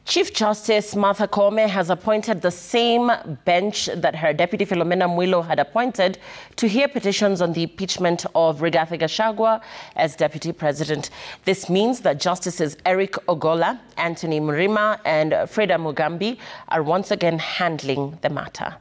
Chief Justice Martha Koome has appointed the same bench that her deputy Philomena Mwilu had appointed to hear petitions on the impeachment of rigathi Gachagua as deputy president. This means that Justices Eric Ogola, Mrima and Freda Mugambi are once again handling the matter.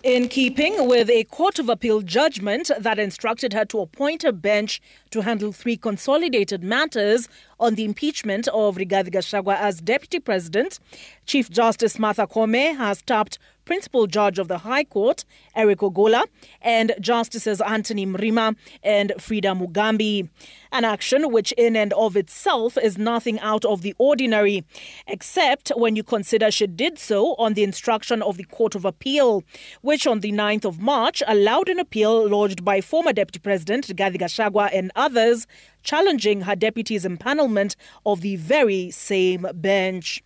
In keeping with a Court of Appeal judgment that instructed her to appoint a bench to handle 3 consolidated matters on the impeachment of Rigathi Gachagua as Deputy President, Chief Justice Martha Koome has tapped Principal Judge of the High Court, Eric Ogola, and Justices Mrima and Freda Mugambi. An action which in and of itself is nothing out of the ordinary, except when you consider she did so on the instruction of the Court of Appeal, which on the 9th of March allowed an appeal lodged by former Deputy President Rigathi Gachagua and others challenging her deputy's empanelment of the very same bench.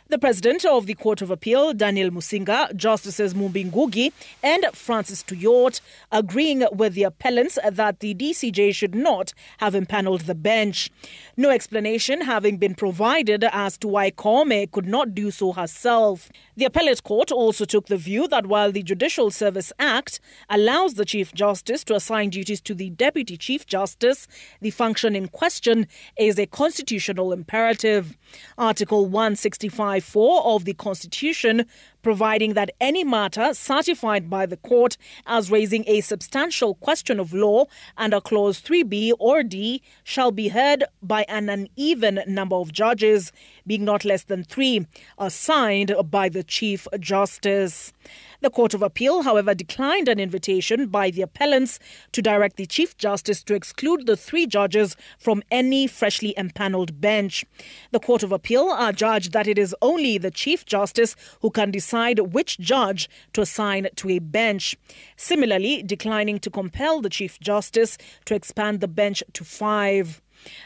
The President of the Court of Appeal, Daniel Musinga, Justices Mumbi Ngugi and Francis Tuyot, agreeing with the appellants that the DCJ should not have empaneled the bench. No explanation having been provided as to why Koome could not do so herself. The appellate court also took the view that while the Judicial Service Act allows the Chief Justice to assign duties to the Deputy Chief Justice, the function in question is a constitutional imperative. Article 165 of the Constitution, providing that any matter certified by the court as raising a substantial question of law under Clause 3B or D shall be heard by an uneven number of judges, being not less than 3, assigned by the Chief Justice. The Court of Appeal, however, declined an invitation by the appellants to direct the Chief Justice to exclude the 3 judges from any freshly empaneled bench. The Court of Appeal judged that it is only the Chief Justice who can decide which judge to assign to a bench, similarly declining to compel the Chief Justice to expand the bench to 5.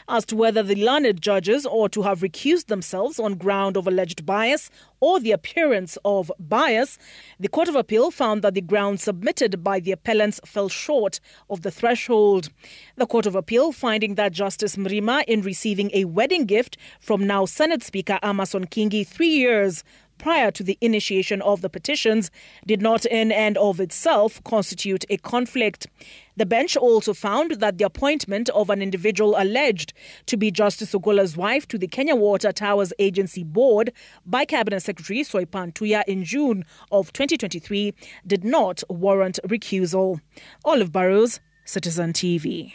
As to whether the learned judges ought to have recused themselves on ground of alleged bias or the appearance of bias, the Court of Appeal found that the grounds submitted by the appellants fell short of the threshold. The Court of Appeal finding that Justice Mrima, in receiving a wedding gift from now Senate Speaker Amason Kingi 3 years prior to the initiation of the petitions, did not in and of itself constitute a conflict. The bench also found that the appointment of an individual alleged to be Justice Ogola's wife to the Kenya Water Towers Agency Board by Cabinet Secretary Soipan Tuya in June of 2023 did not warrant recusal. Olive Burrows, Citizen TV.